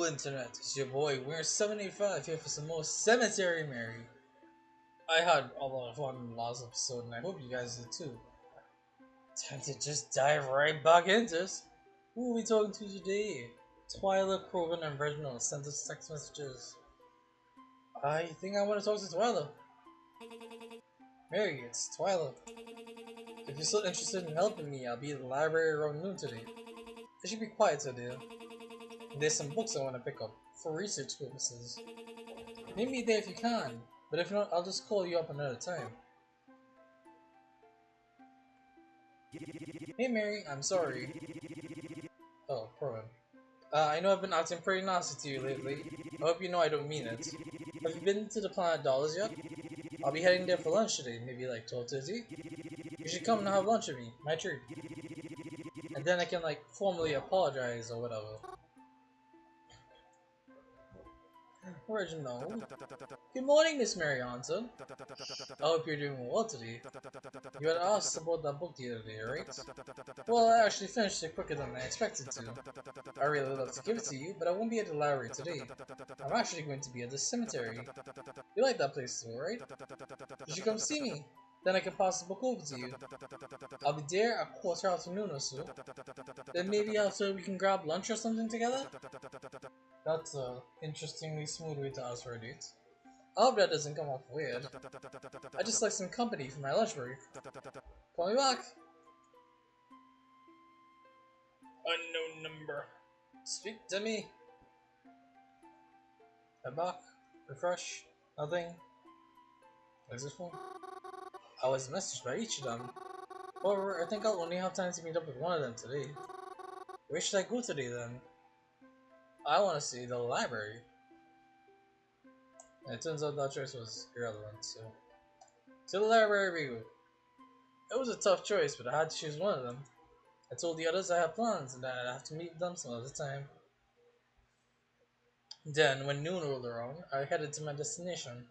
internet, it's your boy We're 785 here for some more Cemetery Mary. I had a lot of fun in the last episode and I hope you guys did too. Time to just dive right back into this. Who are we talking to today? Twyla, Krogan, and Reginald sent us text messages. I think I want to talk to Twyla. Mary, it's Twyla. If you're still interested in helping me, I'll be at the library around noon today. I should be quiet today. There's some books I want to pick up for research purposes. Meet me there if you can, but if not, I'll just call you up another time. Hey Mary, I'm sorry. Oh, problem. I know I've been acting pretty nasty to you lately. I hope you know I don't mean it. Have you been to the Planet Dollars yet? I'll be heading there for lunch today, maybe like 12:30. You should come and have lunch with me, my treat. And then I can like formally apologize or whatever. Reginald. Good morning, Miss Mary Hanson. I hope you're doing well today. You had asked about that book the other day, right? Well, I actually finished it quicker than I expected to. I really love to give it to you, but I won't be at the library today. I'm actually going to be at the cemetery. You like that place too, right? You should come see me. Then I can pass the book over to you. I'll be there at 1/4 or so. Then maybe after we can grab lunch or something together? That's a interestingly smooth way to ask for a date. I hope that doesn't come off weird. I just like some company for my lunch break. Call me back. Unknown number. Speak to me. I'm back. Refresh. Nothing. Exit phone. I was messaged by each of them. However, I think I'll only have time to meet up with one of them today. Where should I go today then? I want to see the library. And it turns out that choice was irrelevant, so... To the library we go. It was a tough choice, but I had to choose one of them. I told the others I had plans and that I'd have to meet them some other time. Then, when noon rolled around, I headed to my destination.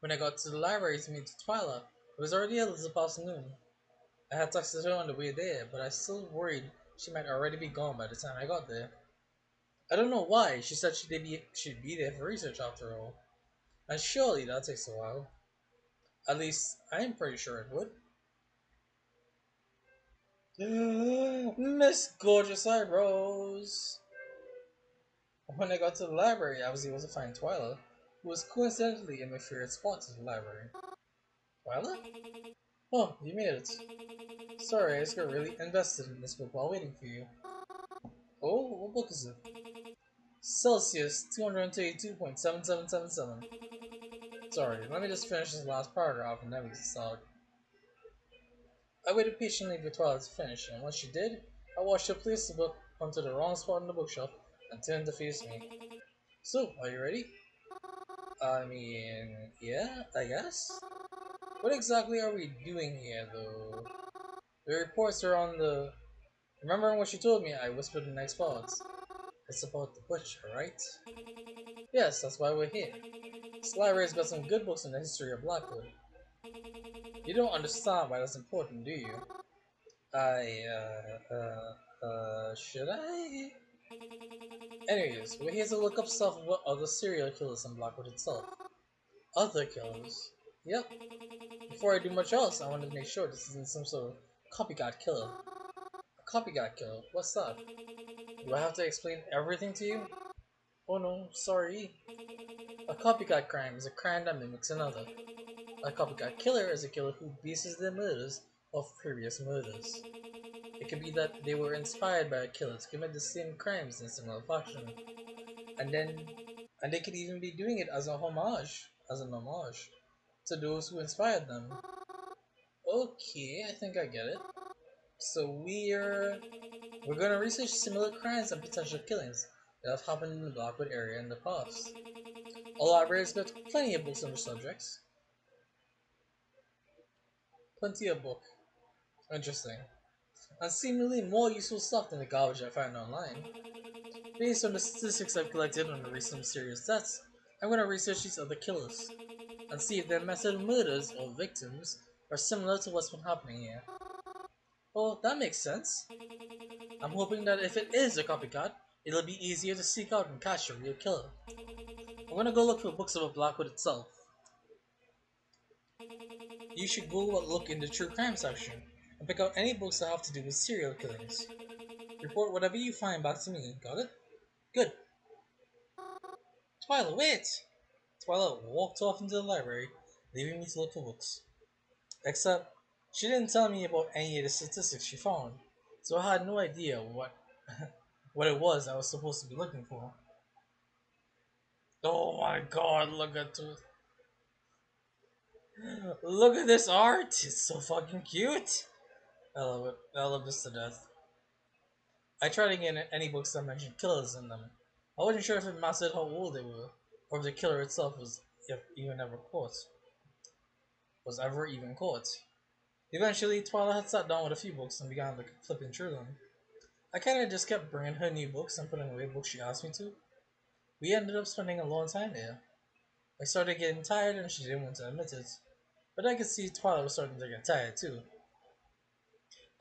When I got to the library to meet Twyla, it was already a little past noon. I had texted her on the way there, but I was still worried she might already be gone by the time I got there. I don't know why, she said she'd be there for research after all. And surely that takes a while. At least, I'm pretty sure it would. Miss Gorgeous Eyebrows! When I got to the library, I was able to find Twyla, who was coincidentally in my favorite spot in the library. Twyla? Oh, you made it. Sorry, I just got really invested in this book while waiting for you. Oh, what book is it? Celsius 232.7777. Sorry, let me just finish this last paragraph and then we can start. I waited patiently for Twyla to finish, and once she did, I watched her place the book onto the wrong spot on the bookshelf and turned to face me. So, are you ready? I mean, yeah, I guess? What exactly are we doing here, though? The reports are on the... Remembering what she told me, I whispered in the next pause. It's about the butcher, right? Yes, that's why we're here. This library's got some good books on the history of Blackwood. You don't understand why that's important, do you? Should I? Anyways, we're here to look up stuff about other serial killers in Blackwood itself. Other killers? Yep. Before I do much else, I want to make sure this isn't some sort of copycat killer. A copycat killer? What's that? Do I have to explain everything to you? Oh no, sorry. A copycat crime is a crime that mimics another. A copycat killer is a killer who bases their murders off previous murders. It could be that they were inspired by a killer to commit the same crimes in similar fashion. And they could even be doing it as an homage to those who inspired them. Okay, I think I get it. So we're gonna research similar crimes and potential killings that have happened in the Blackwood area in the past. Our library's got plenty of books on the subjects. Plenty of book. Interesting. And seemingly more useful stuff than the garbage I find online. Based on the statistics I've collected on the recent mysterious deaths, I'm gonna research these other killers and see if their method of murders or victims are similar to what's been happening here. Well, that makes sense. I'm hoping that if it is a copycat, It'll be easier to seek out and catch a real killer. I'm gonna go look for books about Blackwood itself. You should go look in the true crime section and pick out any books that have to do with serial killings. Report whatever you find back to me, got it? Good. Twyla, wait! Twyla walked off into the library, leaving me to look for books. Except, she didn't tell me about any of the statistics she found, so I had no idea what it was I was supposed to be looking for. Oh my god, look at this art! It's so fucking cute! I love it. I love this to death. I tried to get any books that mentioned killers in them. I wasn't sure if it mattered how old they were, or if the killer itself was ever even caught. Eventually, Twilight had sat down with a few books and began flipping through them. I kinda just kept bringing her new books and putting away books she asked me to. We ended up spending a long time there. I started getting tired and she didn't want to admit it, but I could see Twilight was starting to get tired too.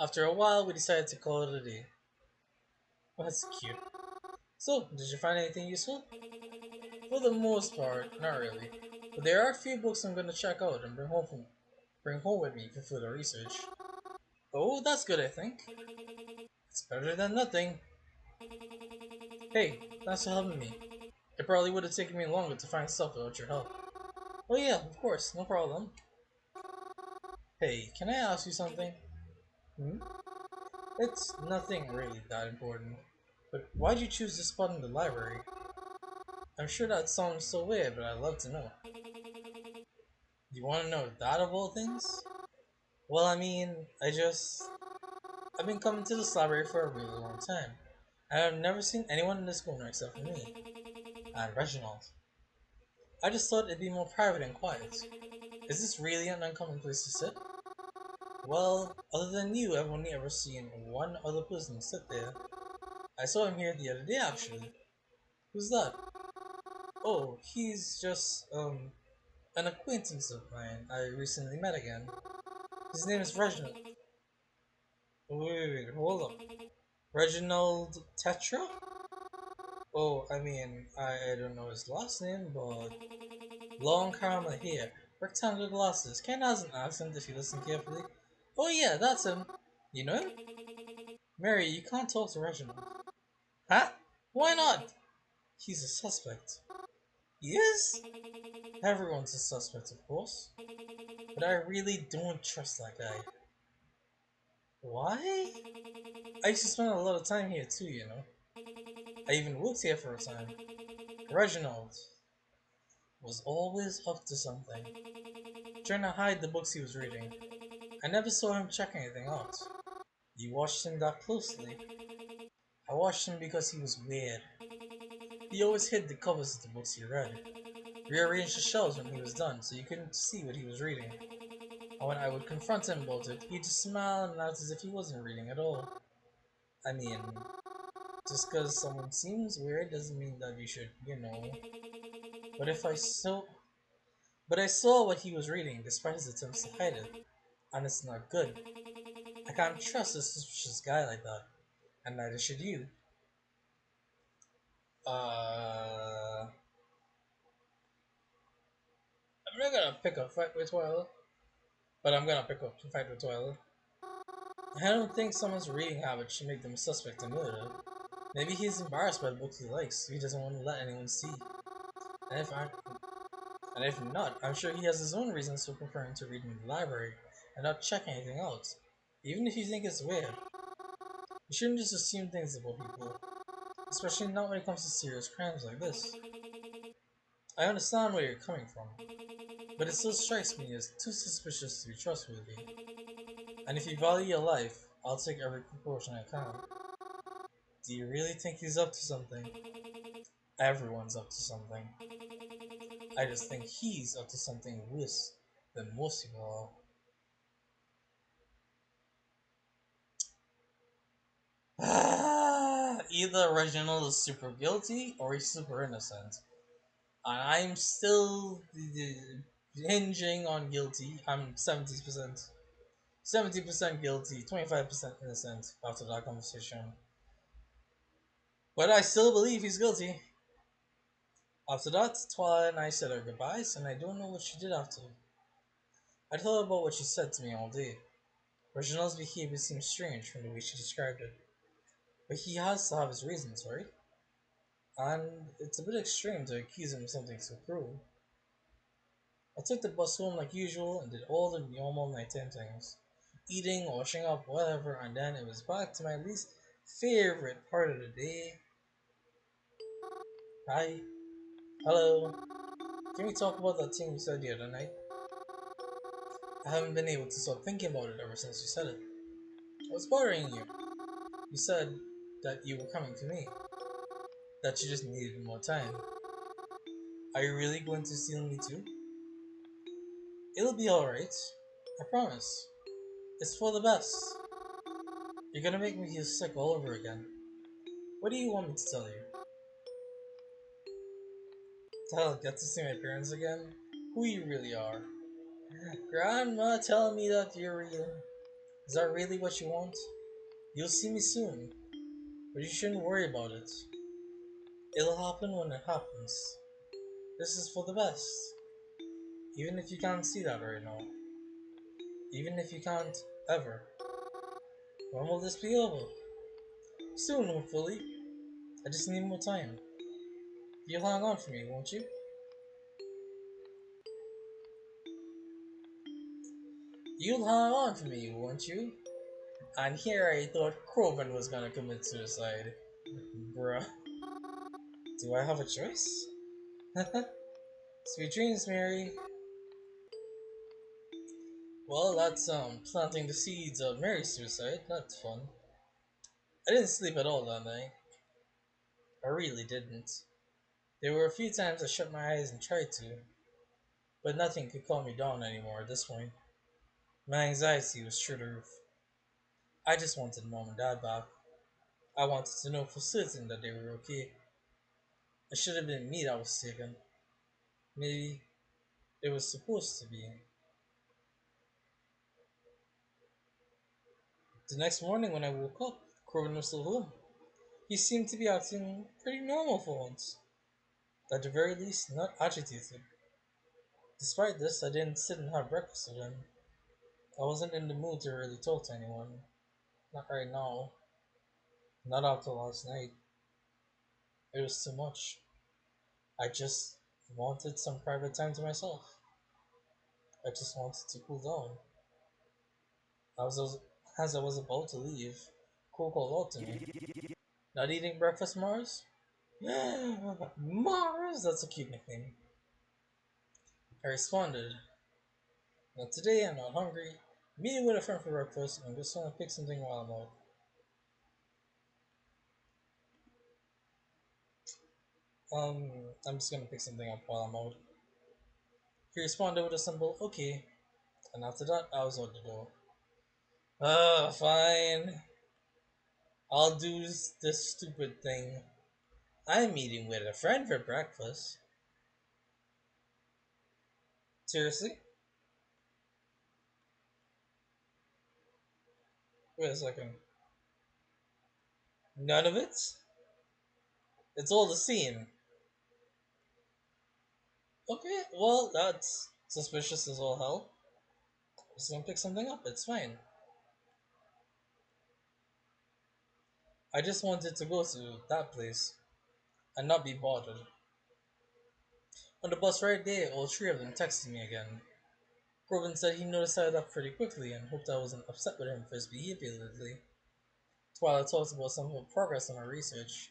After a while, we decided to call it a day. Well, that's cute. So, did you find anything useful? For the most part, not really. But there are a few books I'm gonna check out and bring home with me for further research. Oh, that's good, I think. It's better than nothing. Hey, thanks for helping me. It probably would have taken me longer to find stuff without your help. Oh yeah, of course, no problem. Hey, can I ask you something? Hmm? It's nothing really that important. But why'd you choose this spot in the library? I'm sure that sounds so weird, but I'd love to know. You want to know that of all things? Well, I mean, I've been coming to this library for a really long time, and I've never seen anyone in this corner except for me and Reginald. I just thought it'd be more private and quiet. Is this really an uncommon place to sit? Well, other than you, I've only ever seen one other person sit there. I saw him here the other day, actually. Who's that? Oh, he's just, an acquaintance of mine I recently met again. His name is Reginald. Wait, hold up. Reginald Tetra? Oh, I mean, I don't know his last name, but long caramel hair, rectangular glasses, kinda has an accent if you listen carefully. Oh yeah, that's him. You know him? Mary, you can't talk to Reginald. Huh? Why not? He's a suspect. He is? Everyone's a suspect, of course. But I really don't trust that guy. Why? I used to spend a lot of time here too, you know. I even worked here for a time. Reginald was always up to something, trying to hide the books he was reading. I never saw him check anything out. You watched him that closely. I watched him because he was weird. He always hid the covers of the books he read, rearranged the shelves when he was done so you couldn't see what he was reading. And when I would confront him about it, he'd just smile and act as if he wasn't reading at all. I mean, just because someone seems weird doesn't mean that you should, you know. But if I saw, but I saw what he was reading despite his attempts to hide it, and it's not good. I can't trust a suspicious guy like that, and neither should you. I'm not gonna pick a fight with Twilight, but I'm gonna pick up a fight with Twilight. I don't think someone's reading habit should make them a suspect in murder. Maybe he's embarrassed by the books he likes, so he doesn't want to let anyone see. And if I, and if not, I'm sure he has his own reasons for preferring to read in the library and not check anything else. Even if you think it's weird, you shouldn't just assume things about people, especially not when it comes to serious crimes like this. I understand where you're coming from, but it still strikes me as too suspicious to be trustworthy. And if you value your life, I'll take every precaution I can. Do you really think he's up to something? Everyone's up to something. I just think he's up to something worse than most people are. Either Reginald is super guilty or he's super innocent. And I'm still hinging on guilty. I'm 70%. 70% guilty, 25% innocent after that conversation. But I still believe he's guilty. After that, Twilight and I said our goodbyes, and I don't know what she did after. I thought about what she said to me all day. Reginald's behavior seems strange from the way she described it. But he has to have his reasons, right? And it's a bit extreme to accuse him of something so cruel. I took the bus home like usual and did all the normal nighttime things. Eating, washing up, whatever, and then it was back to my least favorite part of the day. Hi. Hello. Can we talk about that thing you said the other night? I haven't been able to stop thinking about it ever since you said it. What's bothering you? You said that you were coming to me, that you just needed more time. Are you really going to steal me too? It'll be alright. I promise. It's for the best. You're gonna make me feel sick all over again. What do you want me to tell you? I'll get to see my parents again? Who you really are. Grandma, tell me that you're real. Is that really what you want? You'll see me soon, but you shouldn't worry about it. It'll happen when it happens. This is for the best. Even if you can't see that right now. Even if you can't ever. When will this be over? Soon, hopefully. I just need more time. You'll hang on for me, won't you? You'll hang on for me, won't you? And here I thought Corbin was gonna commit suicide. Bruh. Do I have a choice? Sweet dreams, Mary. Well, that's planting the seeds of Mary's suicide. That's fun. I didn't sleep at all that night. I really didn't. There were a few times I shut my eyes and tried to, but nothing could calm me down anymore at this point. My anxiety was through the roof. I just wanted mom and dad back. I wanted to know for certain that they were okay. It should have been me that was taken. Maybe it was supposed to be. The next morning when I woke up, Corbin was still home. He seemed to be acting pretty normal for once. At the very least, not agitated. Despite this, I didn't sit and have breakfast with him. I wasn't in the mood to really talk to anyone. Not right now. Not after last night. It was too much. I just wanted some private time to myself. I just wanted to cool down. As I was about to leave, Cole called out to me. Not eating breakfast, Mars? Mars! That's a cute nickname. I responded, not today, I'm not hungry. Meeting with a friend for breakfast, I'm just gonna pick something while I'm out. I'm just gonna pick something up while I'm out. He responded with a simple, okay, and after that, I was out the door. Fine. I'll do this stupid thing. I'm meeting with a friend for breakfast. Seriously? Wait a second. None of it? It's all the same. Okay, well, that's suspicious as all hell. Just gonna pick something up, it's fine. I just wanted to go to that place and not be bothered. On the bus right there, all three of them texted me again. Corbin said he noticed I left pretty quickly and hoped I wasn't upset with him for his behavior lately. While I talked about some of the progress on my research,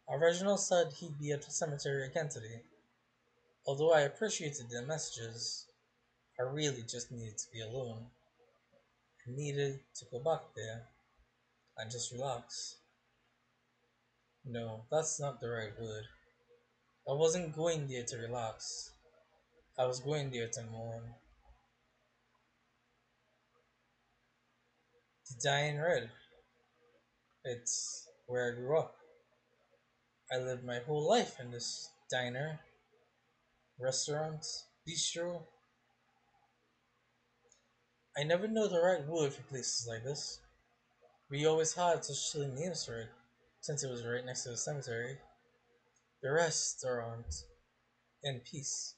Reginald said he'd be at the cemetery again today. Although I appreciated their messages, I really just needed to be alone. I needed to go back there and just relax. No, that's not the right word. I wasn't going there to relax. I was going there to mourn. To die in red. It's where I grew up. I lived my whole life in this diner, restaurant, bistro. I never know the right word for places like this. We always had such silly names for it. since it was right next to the cemetery. The rest aren't in peace.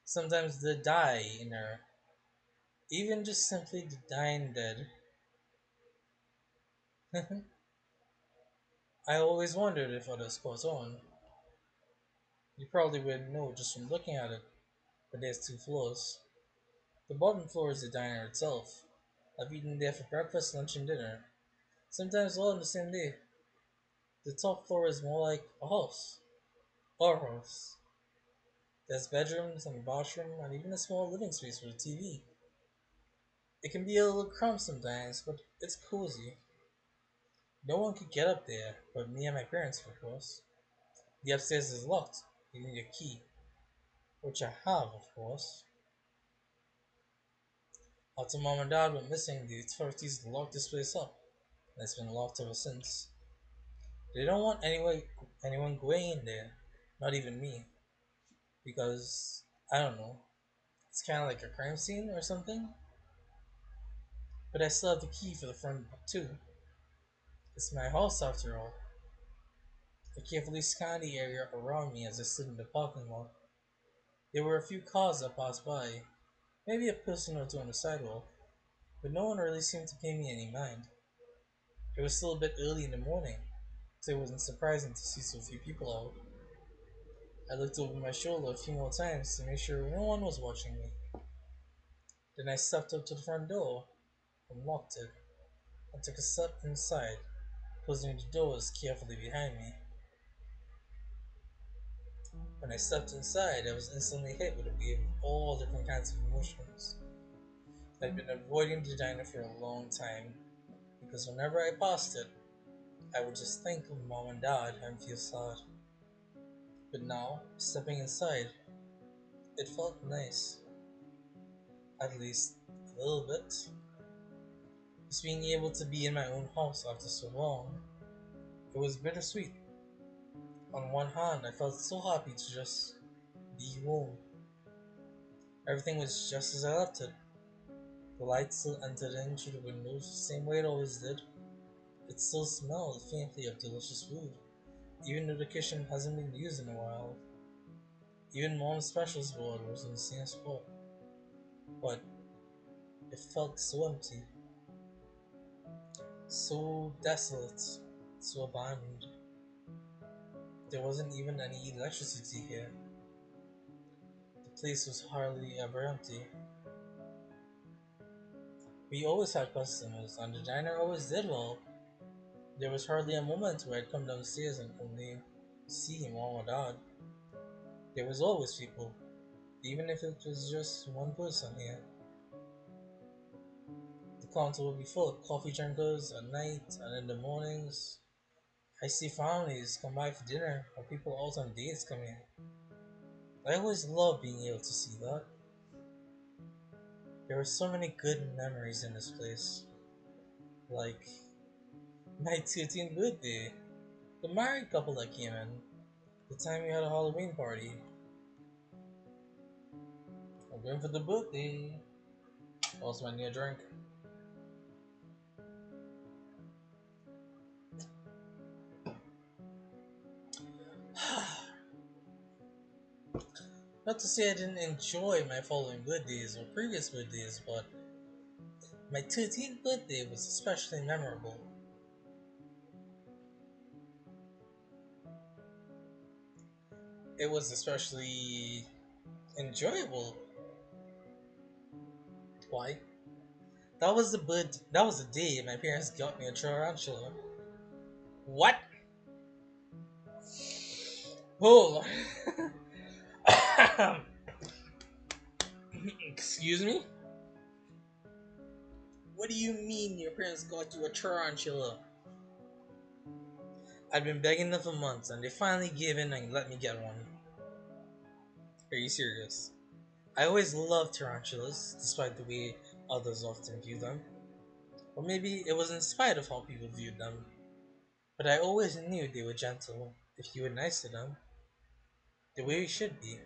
Sometimes they die in there, even just simply the dying dead. I always wondered if others caught on. You probably wouldn't know just from looking at it, but there's two floors. The bottom floor is the diner itself. I've eaten there for breakfast, lunch, and dinner. Sometimes all on the same day. The top floor is more like a house. Our house. There's bedrooms and a bathroom and even a small living space with a TV. It can be a little cramped sometimes, but it's cozy. No one could get up there but me and my parents, of course. The upstairs is locked. You need a key, which I have, of course. After mom and dad went missing, the authorities locked this place up, and it's been locked ever since. They don't want anyone going in there, not even me, because I don't know. It's kind of like a crime scene or something. But I still have the key for the front too. It's my house after all. I carefully scanned the area around me as I stood in the parking lot. There were a few cars that passed by, maybe a person or two on the sidewalk, but no one really seemed to pay me any mind. It was still a bit early in the morning, so it wasn't surprising to see so few people out. I looked over my shoulder a few more times to make sure no one was watching me. Then I stepped up to the front door, unlocked it, and took a step inside, closing the doors carefully behind me. When I stepped inside, I was instantly hit with a wave of all different kinds of emotions. I'd been avoiding the diner for a long time because whenever I passed it, I would just think of mom and dad and feel sad. But now, stepping inside, it felt nice, at least a little bit. Just being able to be in my own house after so long, it was bittersweet. On one hand, I felt so happy to just be home. Everything was just as I left it. The light still entered in through the windows the same way it always did. It still smelled faintly of delicious food, even though the kitchen hasn't been used in a while. Even mom's specials board was in the same spot. But it felt so empty, so desolate, so abandoned. There wasn't even any electricity here. The place was hardly ever empty. We always had customers, and the diner always did well. There was hardly a moment where I'd come downstairs and only see mom or dad. There was always people, even if it was just one person here. The counter would be full of coffee drinkers at night and in the mornings. I see families come by for dinner or people out on dates come in. I always loved being able to see that. There were so many good memories in this place. Like my 13th birthday, the married couple that came in, the time we had a Halloween party. I'm going for the birthday. Also, my new drink. Not to say I didn't enjoy my following birthdays or previous birthdays, but my 13th birthday was especially memorable. It was especially enjoyable. Why? That was the day my parents got me a tarantula. What? Hold on. Excuse me? What do you mean your parents got you a tarantula? I'd been begging them for months and they finally gave in and let me get one. Are you serious? I always loved tarantulas, despite the way others often view them. Or maybe it was in spite of how people viewed them. But I always knew they were gentle if you were nice to them, the way you should be.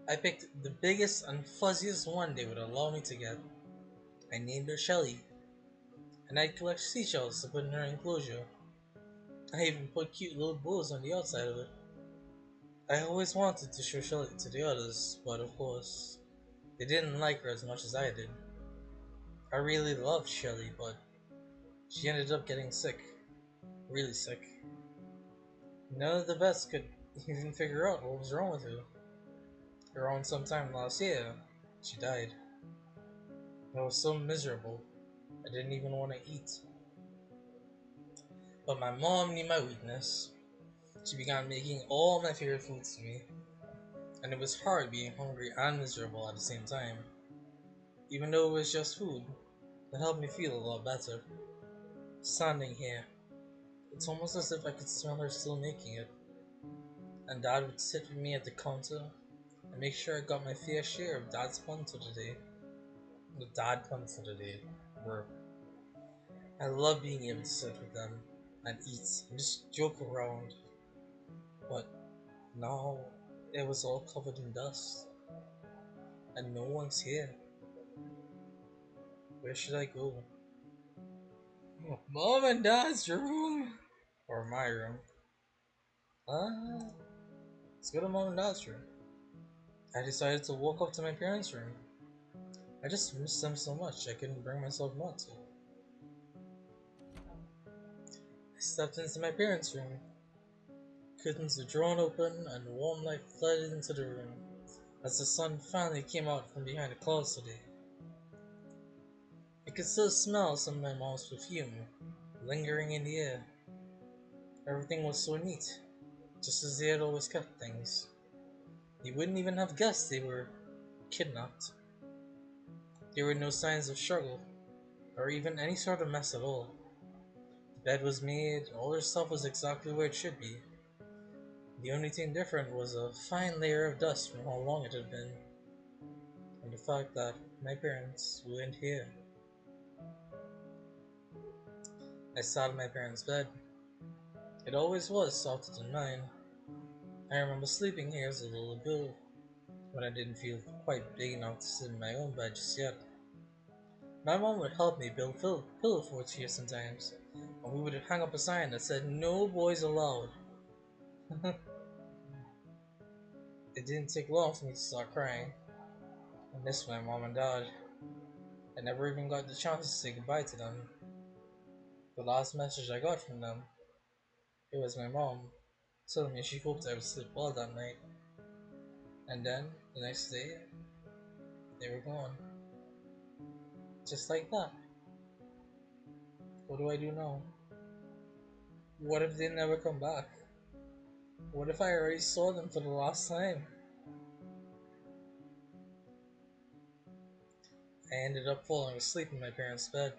I picked the biggest and fuzziest one they would allow me to get. I named her Shelly, and I'd collect seashells to put in her enclosure. I even put cute little bows on the outside of it. I always wanted to show Shelly to the others, but of course, they didn't like her as much as I did. I really loved Shelly, but she ended up getting sick. Really sick. None of the vets could even figure out what was wrong with her. Around sometime last year, she died. I was so miserable, I didn't even want to eat. But my mom knew my weakness. She began making all my favorite foods to me, and it was hard being hungry and miserable at the same time. Even though it was just food, it helped me feel a lot better. Standing here, it's almost as if I could smell her still making it, and Dad would sit with me at the counter and make sure I got my fair share of Dad's fun for the day. The Dad fun for the day. Bro. I love being able to sit with them and eat and just joke around, but now it was all covered in dust, and no one's here. Where should I go? Mom and Dad's room? Or my room? Let's go to Mom and Dad's room. I decided to walk up to my parents' room. I just missed them so much I couldn't bring myself not to. I stepped into my parents' room. Curtains were drawn open and warm light flooded into the room as the sun finally came out from behind the clouds today. I could still smell some of my mom's perfume lingering in the air. Everything was so neat, just as they had always kept things. You wouldn't even have guessed they were kidnapped. There were no signs of struggle, or even any sort of mess at all. The bed was made, all their stuff was exactly where it should be. The only thing different was a fine layer of dust from how long it had been, and the fact that my parents weren't here. I sat on my parents' bed. It always was softer than mine. I remember sleeping here as a little girl, when I didn't feel quite big enough to sit in my own bed just yet. My mom would help me build pillow forts here sometimes, and we would hang up a sign that said "No boys allowed." It didn't take long for me to start crying. I missed my mom and dad. I never even got the chance to say goodbye to them. The last message I got from them, it was my mom telling me she hoped I would sleep well that night. And then, the next day, they were gone. Just like that. What do I do now? What if they never come back? What if I already saw them for the last time? I ended up falling asleep in my parents' bed.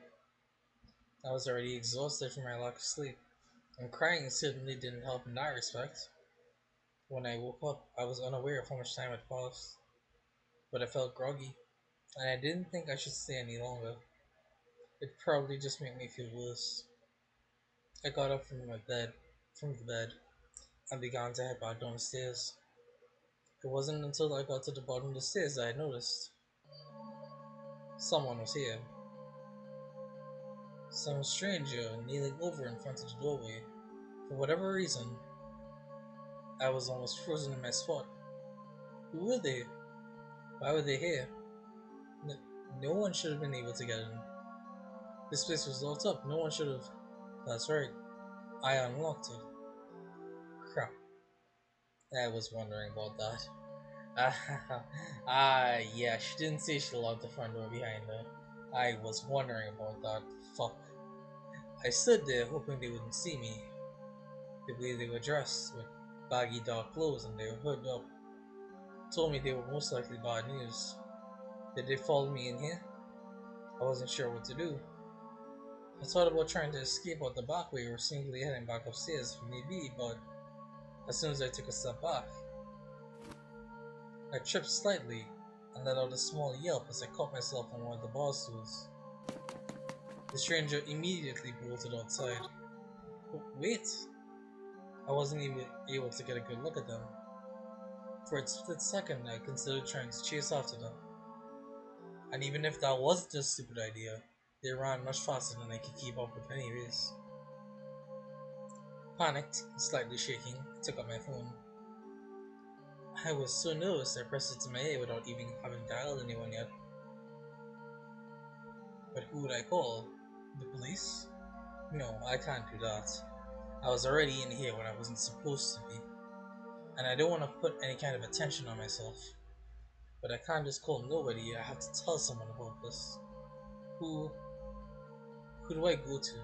I was already exhausted from my lack of sleep, and crying certainly didn't help in that respect. When I woke up, I was unaware of how much time had passed, but I felt groggy, and I didn't think I should stay any longer. It'd probably just make me feel worse. I got up from the bed, and began to head back down the stairs. It wasn't until I got to the bottom of the stairs that I noticed someone was here. Some stranger kneeling over in front of the doorway. For whatever reason, I was almost frozen in my spot. Who were they? Why were they here? No, no one should have been able to get in. This place was locked up. No one should have. That's right. I unlocked it. Crap. I was wondering about that. Yeah, she didn't say she locked the front door behind her. I was wondering about that. Fuck. I stood there hoping they wouldn't see me. The way they were dressed, with baggy dark clothes and they were hooded up, told me they were most likely bad news. Did they follow me in here? I wasn't sure what to do. I thought about trying to escape out the back way or simply heading back upstairs if need be, but as soon as I took a step back, I tripped slightly and let out a small yelp as I caught myself on one of the bar stools. The stranger immediately bolted outside. But wait! I wasn't even able to get a good look at them. For a split second, I considered trying to chase after them. And even if that wasn't a stupid idea, They ran much faster than I could keep up with anyways. Panicked, slightly shaking, I took up my phone. I was so nervous I pressed it to my ear without even having dialed anyone yet. But who would I call? The police? No, I can't do that. I was already in here when I wasn't supposed to be. And I don't want to put any kind of attention on myself. But I can't just call nobody, I have to tell someone about this. Who do I go to?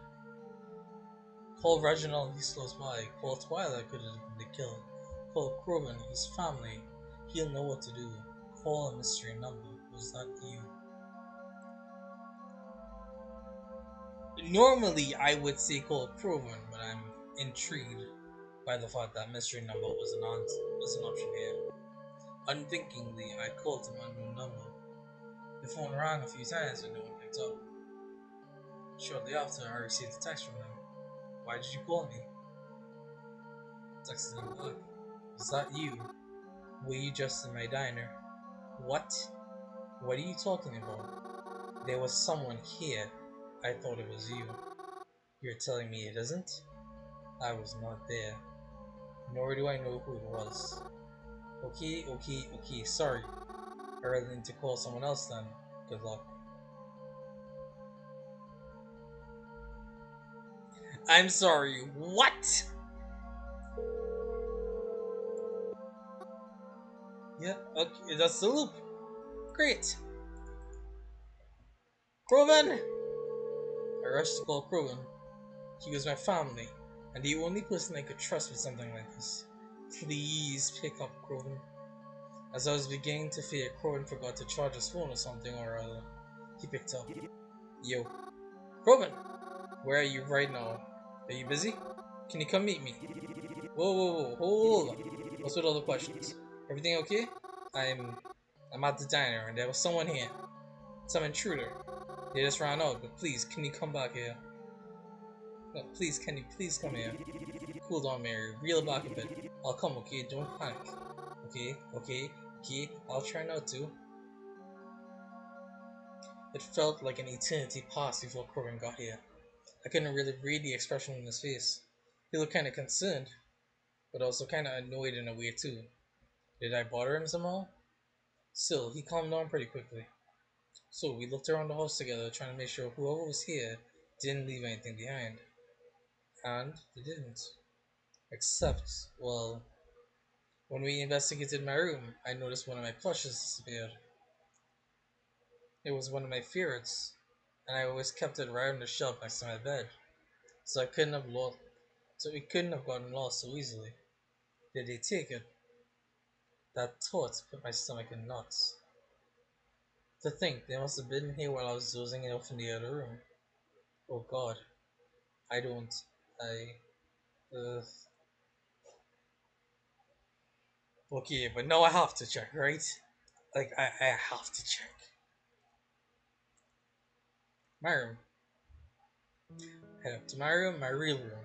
Call Reginald, he's close by. Call Twilight, could have been the kill. Call Croven, his family. He'll know what to do. Call a mystery number. Was that you? Normally, I would say call Croven, but I'm intrigued by the fact that mystery number was an option here. Unthinkingly, I called an unknown number. The phone rang a few times but no one picked up. Shortly after, I received a text from him. Why did you call me? Texted him back. Was that you? Were you just in my diner? What? What are you talking about? There was someone here. I thought it was you. You're telling me it isn't? I was not there. Nor do I know who it was. Okay, sorry. I rather need to call someone else then. Good luck. I'm sorry, what? Yeah, okay, that's the loop. Great. Croven! I rushed to call Croven. He was my family, and the only person I could trust with something like this. Please pick up Croven. As I was beginning to fear Croven forgot to charge his phone or something or other, he picked up. Yo. Croven! Where are you right now? Are you busy? Can you come meet me? Whoa, hold on. What's with all the questions? Everything okay? I'm at the diner and there was someone here. Some intruder. They just ran out, but please, can you come back here? No, please, can you please come here? Cool down, Mary. Reel back a bit. I'll come, okay? Don't panic. Okay. I'll try not to. It felt like an eternity passed before Corbin got here. I couldn't really read the expression on his face. He looked kind of concerned, but also kind of annoyed in a way too. Did I bother him somehow? Still, he calmed down pretty quickly. So we looked around the house together, trying to make sure whoever was here didn't leave anything behind. And they didn't. Except, well, when we investigated my room, I noticed one of my plushes disappeared. It was one of my favorites, and I always kept it right on the shelf next to my bed, so it couldn't have gotten lost so easily. Did they take it? That thought put my stomach in knots. To think they must have been here while I was dozing off in the other room. Oh God, I don't. I. Uh, okay, but now I have to check, right? Like I have to check. My room. Head up to my room, my real room.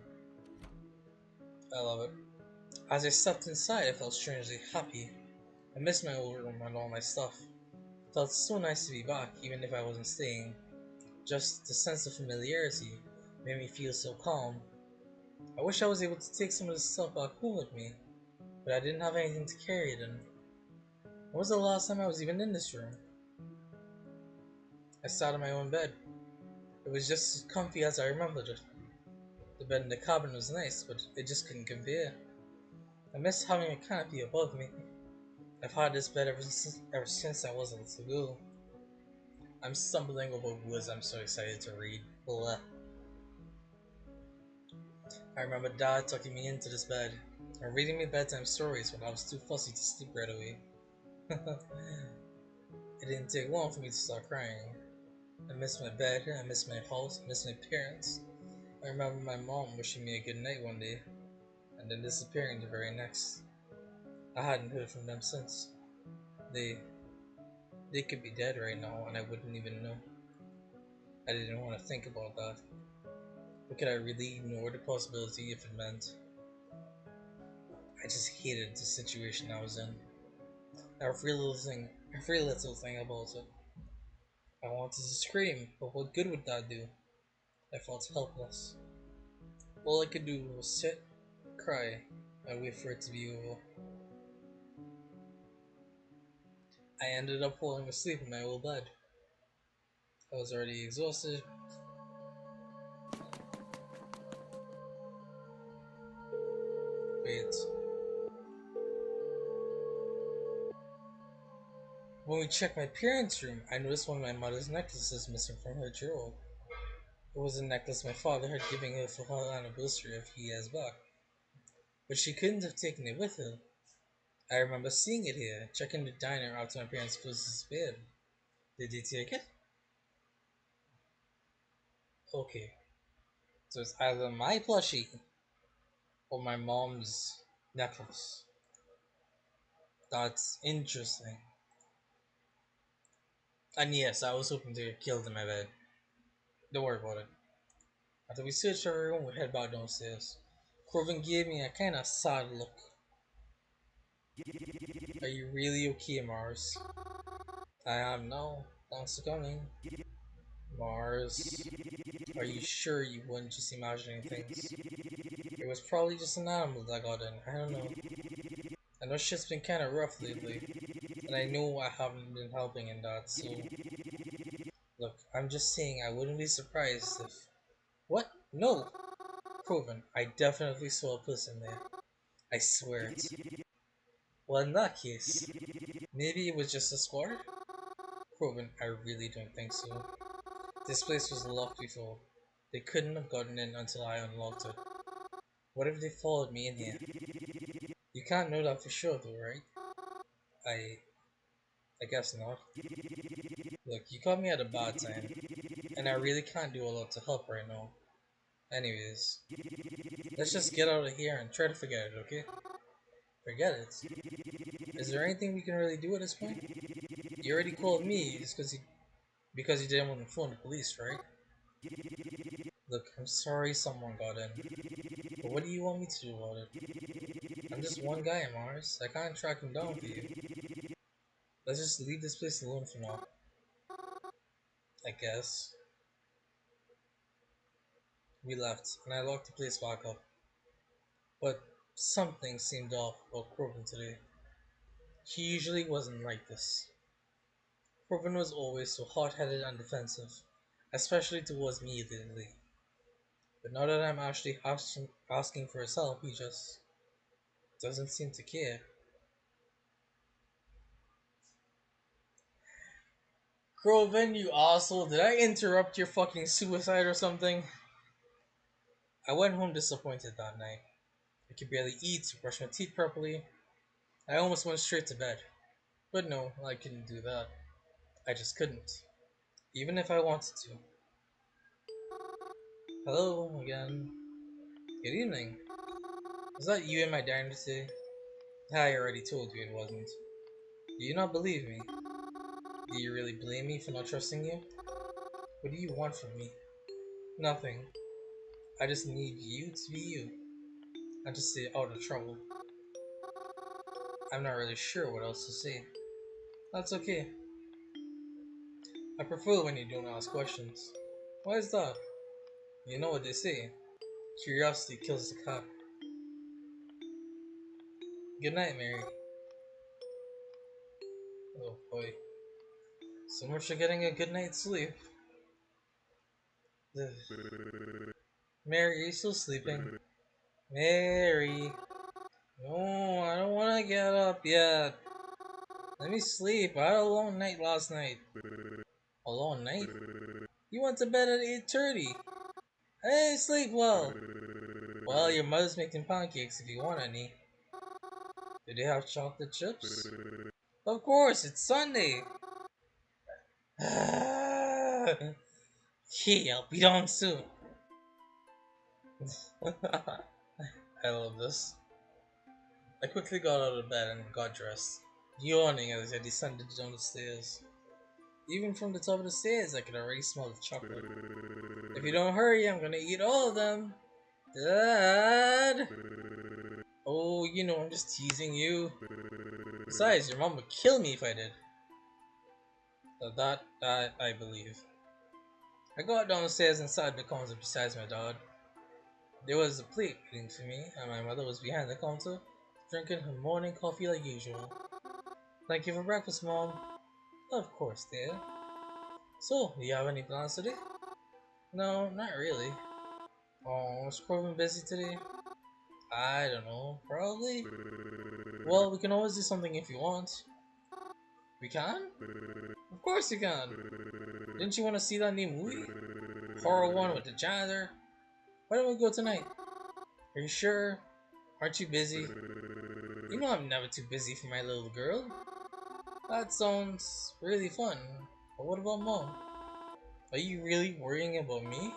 I love it. As I stepped inside, I felt strangely happy. I missed my old room and all my stuff. It felt so nice to be back, even if I wasn't staying. Just the sense of familiarity made me feel so calm. I wish I was able to take some of this stuff back home with me, but I didn't have anything to carry it in. When was the last time I was even in this room? I sat on my own bed. It was just as comfy as I remembered it. The bed in the cabin was nice, but it just couldn't compare. I miss having a canopy above me. I've had this bed ever since I was a little girl. I'm stumbling over words I'm so excited to read. Blah. I remember Dad tucking me into this bed and reading me bedtime stories when I was too fussy to sleep right away. It didn't take long for me to start crying. I miss my bed, I miss my house, I miss my parents. I remember my mom wishing me a good night one day, and then disappearing the very next. I hadn't heard from them since. They they could be dead right now and I wouldn't even know. I didn't want to think about that. But could I really ignore the possibility if it meant I just hated the situation I was in? Every little thing about it. I wanted to scream, but what good would that do? I felt helpless. All I could do was sit, cry, and wait for it to be over. I ended up falling asleep in my old bed. I was already exhausted. Wait. When we checked my parents' room, I noticed one of my mother's necklaces missing from her drawer. It was a necklace my father had given her for her anniversary a few years back, but she couldn't have taken it with her. I remember seeing it here, checking the diner after my parents closed his bed. Did they take it? Okay, so it's either my plushie or my mom's necklace. That's interesting. And yes, I was hoping to get killed in my bed. Don't worry about it. After we searched our room, we head back downstairs. Corbin gave me a kind of sad look. Are you really okay, Mars? I am now. Thanks for coming. Mars, are you sure you weren't just imagining things? It was probably just an animal that got in. I don't know. I know shit's been kinda rough lately, and I know I haven't been helping in that, so... Look, I'm just saying I wouldn't be surprised if... What? No! Proven. I definitely saw a person there. I swear it. Well, in that case, maybe it was just a squatter? Proven. I really don't think so. This place was locked before. They couldn't have gotten in until I unlocked it. What if they followed me in here? You can't know that for sure though, right? I... I guess not. Look, you caught me at a bad time, and I really can't do a lot to help right now. Anyways, let's just get out of here and try to forget it, okay? Forget it? Is there anything we can really do at this point? You already called me just because you didn't want to phone the police, right? Look, I'm sorry someone got in, but what do you want me to do about it? I'm just one guy, Mars. I can't track him down for you. Let's just leave this place alone for now, I guess. We left, and I locked the place back up. But something seemed off about Corbin today. He usually wasn't like this. Corbin was always so hot-headed and defensive, especially towards me lately. But now that I'm actually asking for his help, he just doesn't seem to care. Corbin, you asshole, did I interrupt your fucking suicide or something? I went home disappointed that night. I could barely eat or brush my teeth properly. I almost went straight to bed. But no, I couldn't do that. I just couldn't. Even if I wanted to. Hello again. Good evening. Was that you in my diner today? I already told you it wasn't. Do you not believe me? Do you really blame me for not trusting you? What do you want from me? Nothing. I just need you to be you. And to stay out of trouble. I'm not really sure what else to say. That's okay. I prefer when you don't ask questions. Why is that? You know what they say. Curiosity kills the cat. Good night, Mary. Oh boy. So much for getting a good night's sleep. Ugh. Mary, are you still sleeping? Mary. No, I don't want to get up yet. Let me sleep. I had a long night last night. A long night? You went to bed at 8:30. Hey, sleep well. Well, your mother's making pancakes if you want any. Do they have chocolate chips? Of course, it's Sunday. Hey, I'll be down soon. I love this. I quickly got out of bed and got dressed, yawning as I descended down the stairs. Even from the top of the stairs, I could already smell the chocolate. If you don't hurry, I'm gonna eat all of them. Dad! Oh, you know, I'm just teasing you. Besides, your mom would kill me if I did. That I believe. I got downstairs and sat at the counter beside my dad. There was a plate waiting for me, and my mother was behind the counter, drinking her morning coffee like usual. Thank you for breakfast, Mom. Of course, dear. So, do you have any plans today? No, not really. Oh, is Corbin busy today? I don't know, probably. Well, we can always do something if you want. We can? Of course we can. Didn't you want to see that new movie? Horror one with the janitor? Why don't we go tonight? Are you sure? Aren't you busy? You know I'm never too busy for my little girl. That sounds really fun. But what about Mom? Are you really worrying about me?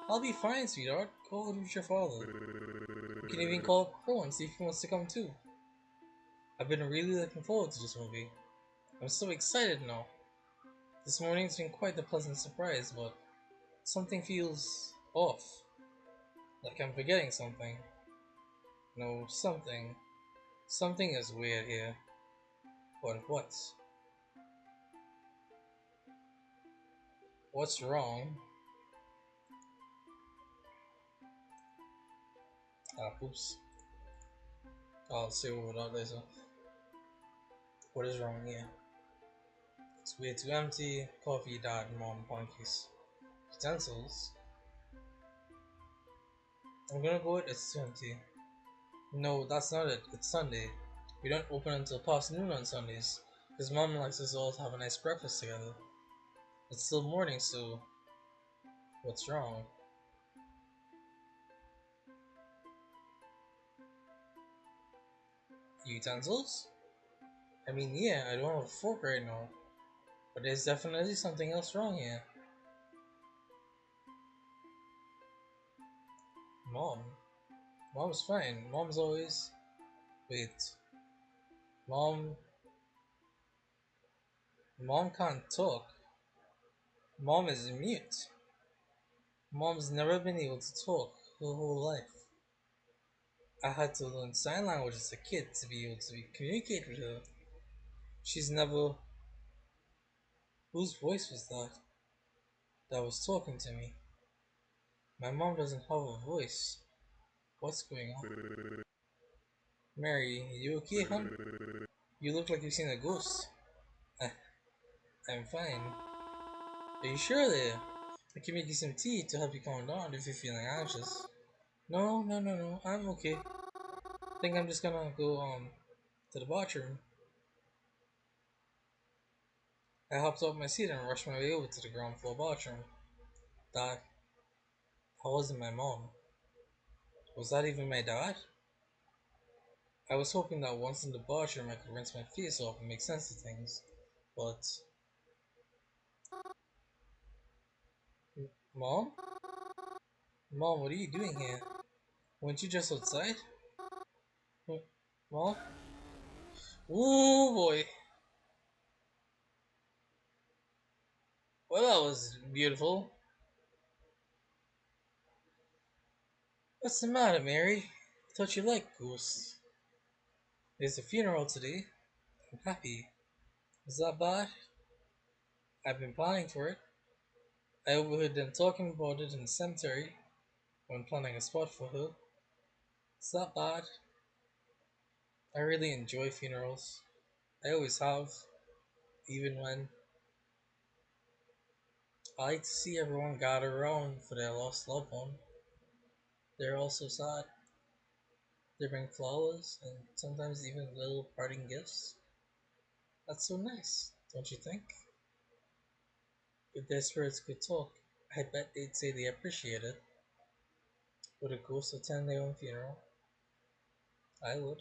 I'll be fine, sweetheart. Go out with your father. You can even call up Crow and see if he wants to come too. I've been really looking forward to this movie. I'm so excited now. This morning's been quite a pleasant surprise, but something feels off. Like I'm forgetting something. No, something. Something is weird here. But what? What's wrong? Oops. I'll see what that later. What is wrong here? It's way too empty. Coffee, dad, mom, punkies. Utensils? I'm gonna go with it's too empty. No, that's not it. It's Sunday. We don't open until past noon on Sundays. Because mom likes us all to have a nice breakfast together. It's still morning, so what's wrong? Utensils? I mean, yeah, I don't have a fork right now. But there's definitely something else wrong here. Mom. Mom's fine. Mom's always. Wait. Mom. Mom can't talk. Mom is mute. Mom's never been able to talk her whole life. I had to learn sign language as a kid to be able to communicate with her. She's never. Whose voice was that was talking to me? My mom doesn't have a voice. What's going on? Mary, you okay, hon? You look like you've seen a ghost. I, I'm fine. Are you sure there? I can make you some tea to help you calm down if you're feeling anxious. No, no, no, no. I'm okay. I think I'm just gonna go to the bathroom. I hopped off my seat and rushed my way over to the ground floor bathroom. That wasn't my mom. Was that even my dad? I was hoping that once in the bathroom I could rinse my face off and make sense of things. But Mom? Mom, what are you doing here? Weren't you just outside? Mom? Ooh boy. Well, that was beautiful. What's the matter, Mary? I thought you liked ghosts. There's a funeral today. I'm happy. Is that bad? I've been planning for it. I overheard them talking about it in the cemetery when planning a spot for her. Is that bad? I really enjoy funerals. I always have, even when I like to see everyone gather around for their lost loved one. They're also sad. They bring flowers and sometimes even little parting gifts. That's so nice, don't you think? If their spirits could talk, I bet they'd say they appreciate it. Would a ghost attend their own funeral? I would.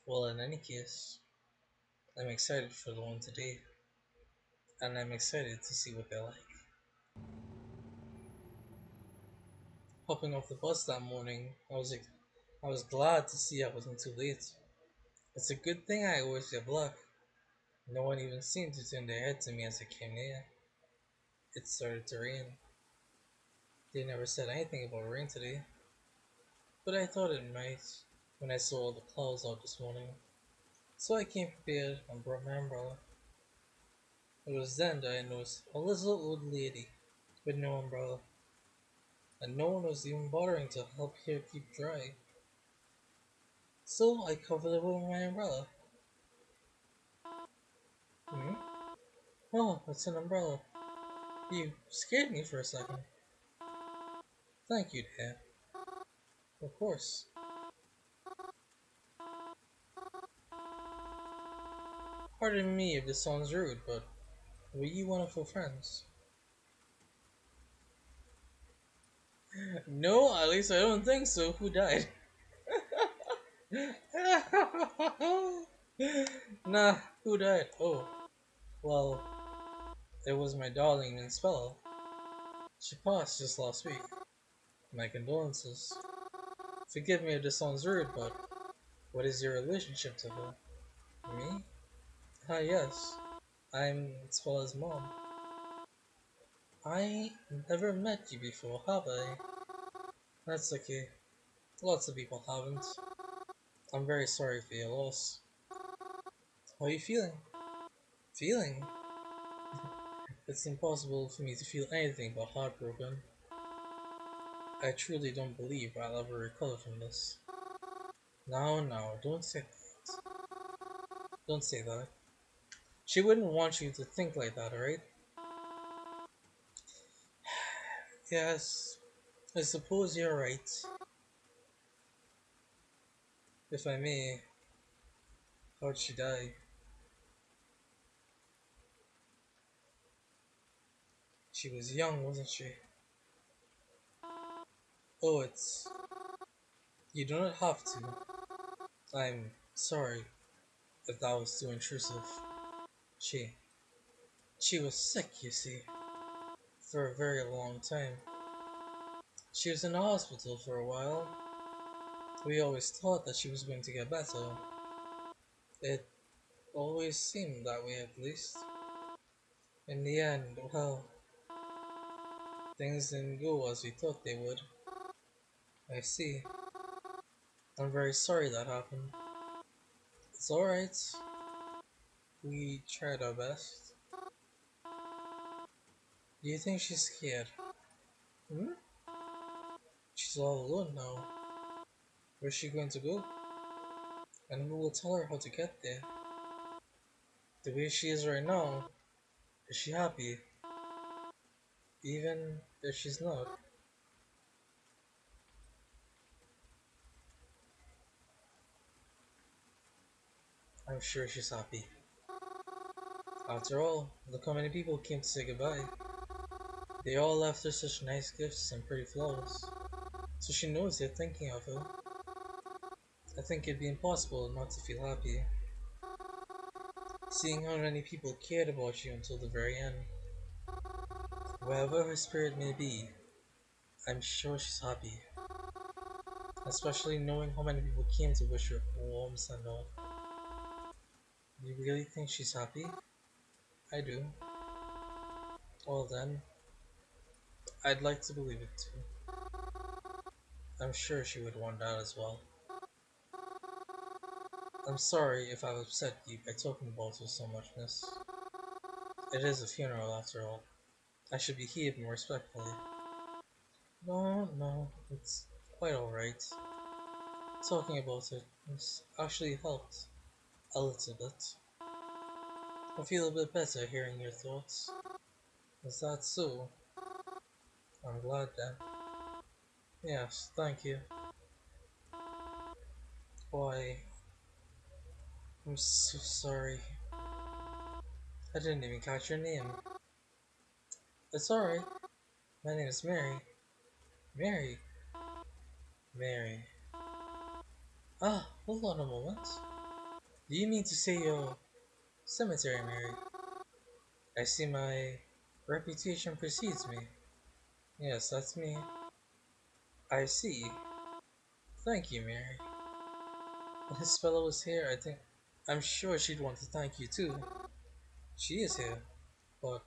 Well, in any case, I'm excited for the one today, and I'm excited to see what they're like. Hopping off the bus that morning, I was glad to see I wasn't too late. It's a good thing I always wear black. No one even seemed to turn their head to me as I came near. It started to rain. They never said anything about rain today, but I thought it might when I saw all the clouds out this morning. So I came prepared and brought my umbrella. It was then that I noticed a little old lady with no umbrella, and no one was even bothering to help her keep dry. So I covered it with my umbrella. Hmm? Oh, it's an umbrella. You scared me for a second. Thank you, Dad. Of course. Pardon me if this sounds rude, but were you one of her friends? No, at least I don't think so. Who died? Nah, who died? Oh, well, it was my darling Miss Bella. She passed just last week. My condolences. Forgive me if this sounds rude, but what is your relationship to her? Me? Ah, yes. I'm Spella's mom. I never met you before, have I? That's okay. Lots of people haven't. I'm very sorry for your loss. How are you feeling? Feeling? It's impossible for me to feel anything but heartbroken. I truly don't believe I'll ever recover from this. No, no, don't say that. Don't say that. She wouldn't want you to think like that, alright? Yes, I suppose you're right. If I may, how'd she die? She was young, wasn't she? Oh, it's... You do not have to. I'm sorry if that was too intrusive. She... She was sick, you see, for a very long time. She was in the hospital for a while. We always thought that she was going to get better. It always seemed that way, at least. In the end, well, things didn't go as we thought they would. I see. I'm very sorry that happened. It's alright. We tried our best. Do you think she's scared? Hmm? She's all alone now. Where's she going to go? And who will tell her how to get there? The way she is right now, is she happy? Even if she's not? I'm sure she's happy. After all, look how many people came to say goodbye. They all left her such nice gifts and pretty flowers. So she knows they're thinking of her. I think it'd be impossible not to feel happy, seeing how many people cared about you until the very end. Wherever her spirit may be, I'm sure she's happy, especially knowing how many people came to wish her a warm send off. You really think she's happy? I do. Well then, I'd like to believe it too. I'm sure she would want that as well. I'm sorry if I've upset you by talking about her so much, miss. It is a funeral after all. I should behave more respectfully. No, no, it's quite alright. Talking about it has actually helped a little bit. I feel a bit better hearing your thoughts. Is that so? I'm glad then. Yes, thank you. Why, I'm so sorry. I didn't even catch your name. It's alright. My name is Mary. Mary. Mary. Ah, hold on a moment. Do you mean to say you're Cemetery Mary? I see my reputation precedes me. Yes, that's me. I see. Thank you, Mary. When this fellow was here, I'm sure she'd want to thank you too. She is here, but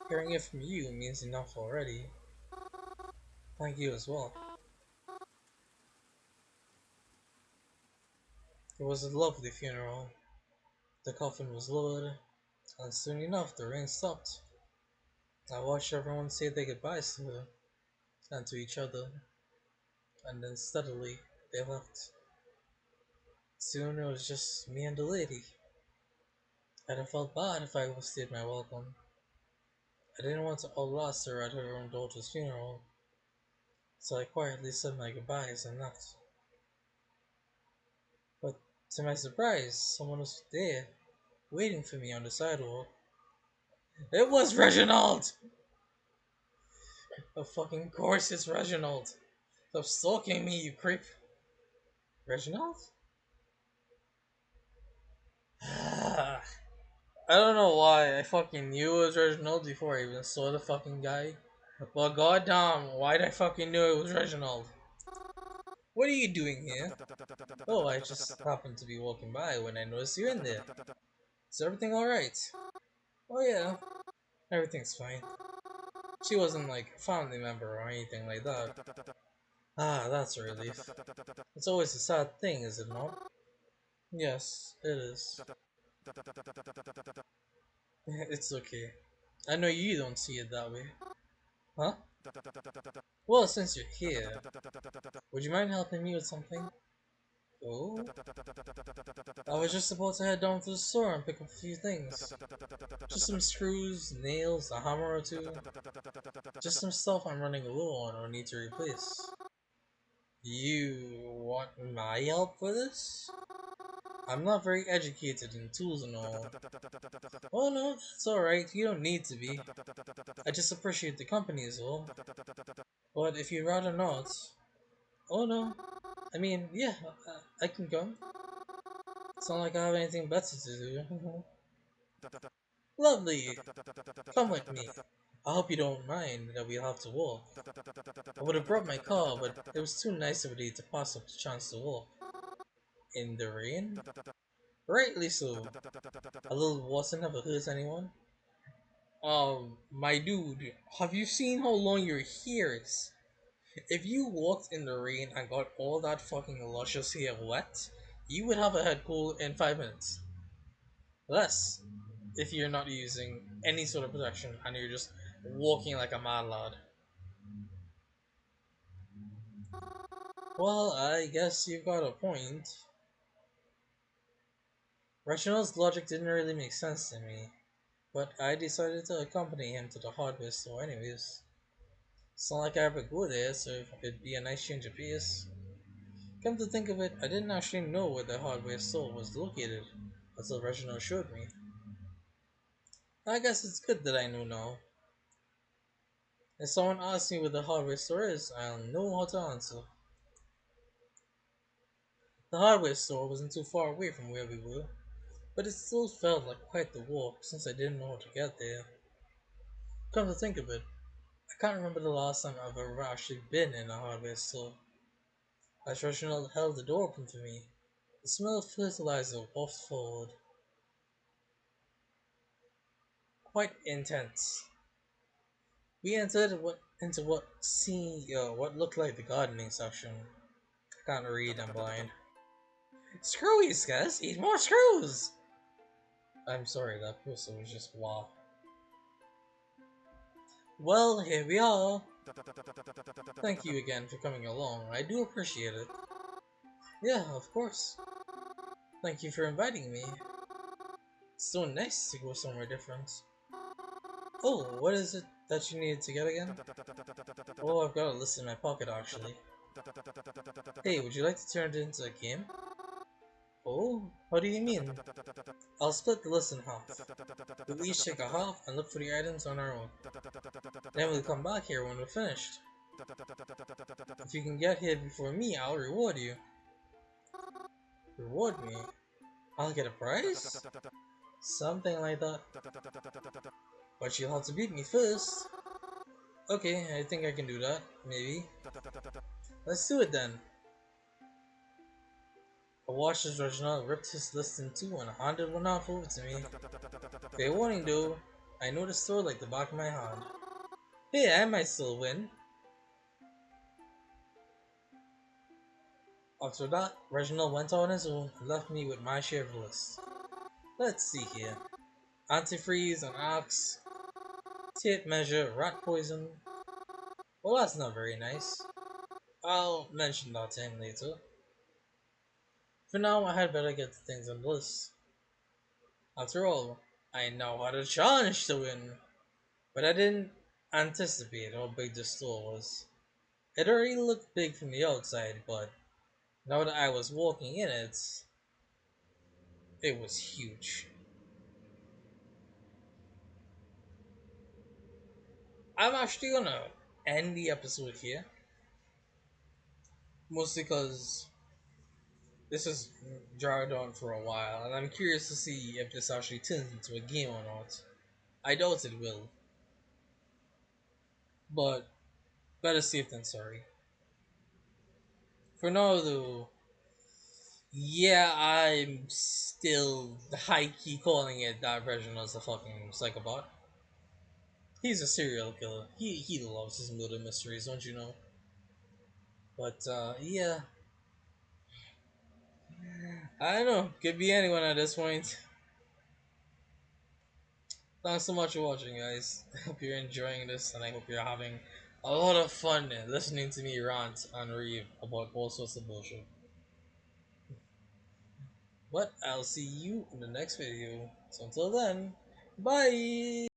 hearing it from you means enough already. Thank you as well. It was a lovely funeral. The coffin was lowered, And soon enough, the rain stopped. I watched everyone say their goodbyes to her and to each other, and then steadily they left. Soon it was just me and the lady. I'd have felt bad if I overstayed my welcome. I didn't want to outlast her at her own daughter's funeral, so I quietly said my goodbyes and left. But to my surprise, someone was there, waiting for me on the sidewalk. It was Reginald! Of fucking course it's Reginald! Stop stalking me, you creep! Reginald? I don't know why I fucking knew it was Reginald before I even saw the fucking guy. But goddamn, why'd I fucking knew it was Reginald? What are you doing here? Oh, I just happened to be walking by when I noticed you in there. Is everything alright? Oh yeah, everything's fine. She wasn't like a family member or anything like that. Ah, that's a relief. It's always a sad thing, is it not? Yes, it is. It's okay. I know you don't see it that way. Huh? Well, since you're here, would you mind helping me with something? Oh? I was just about to head down to the store and pick up a few things. Just some screws, nails, a hammer or two. Just some stuff I'm running low on or need to replace. You want my help with this? I'm not very educated in tools and all. Oh no, it's alright, you don't need to be. I just appreciate the company is all. But if you'd rather not... Oh no. I mean, yeah, I can come. It's not like I have anything better to do. Lovely! Come with me. I hope you don't mind that we'll have to walk. I would have brought my car, but it was too nice of a day to pass up the chance to walk. In the rain? Rightly so. A little water never hurts anyone. My dude, have you seen how long your hair is? If you walked in the rain and got all that fucking luscious hair wet, you would have a head cold in 5 minutes. Less, if you're not using any sort of protection and you're just walking like a mad lad. Well, I guess you've got a point. Reginald's logic didn't really make sense to me, but I decided to accompany him to the hardware store anyways. It's not like I ever go there, so it'd be a nice change of pace. Come to think of it, I didn't actually know where the hardware store was located until Reginald showed me. I guess it's good that I know now. If someone asks me where the hardware store is, I'll know how to answer. The hardware store wasn't too far away from where we were, but it still felt like quite the walk since I didn't know how to get there. Come to think of it, I can't remember the last time I've ever actually been in a hardware store. As Reginald held the door open for me, the smell of fertilizer wafted forward, quite intense. We entered what looked like the gardening section. I can't read, I'm blind. Screwies, guys! Eat more screws! I'm sorry, that person was just wow. Well, here we are. Thank you again for coming along. I do appreciate it. Yeah, of course. Thank you for inviting me. It's so nice to go somewhere different. Oh, what is it that you needed to get again? Oh, I've got a list in my pocket actually. Hey, would you like to turn it into a game? Oh, what do you mean? I'll split the list in half. We'll each take a half and look for the items on our own. Then we'll come back here when we're finished. If you can get here before me, I'll reward you. Reward me? I'll get a prize? Something like that. But you'll have to beat me first. Okay, I think I can do that. Maybe. Let's do it then. I watched as Reginald ripped his list in two and handed one half over to me. Fair warning though, I know the store like the back of my hand. Hey, I might still win. After that, Reginald went on his own and left me with my share of the list. Let's see here. Antifreeze, an axe, tape measure, rat poison. Well, that's not very nice. I'll mention that to him later. For now, I had better get the things on the list. After all, I now had a challenge to win, but I didn't anticipate how big the store was. It already looked big from the outside, but now that I was walking in it was huge. I'm actually gonna end the episode here, mostly because this has dragged on for a while, and I'm curious to see if this actually turns into a game or not. I doubt it will, but better safe than sorry. For now, though, yeah, I'm still high key calling it that Reginald's a fucking psychopath. He's a serial killer. He loves his murder mysteries, don't you know? But yeah, I don't know. Could be anyone at this point. Thanks so much for watching, guys. I hope you're enjoying this, and I hope you're having a lot of fun listening to me rant and rave about all sorts of bullshit. But I'll see you in the next video. So until then, bye!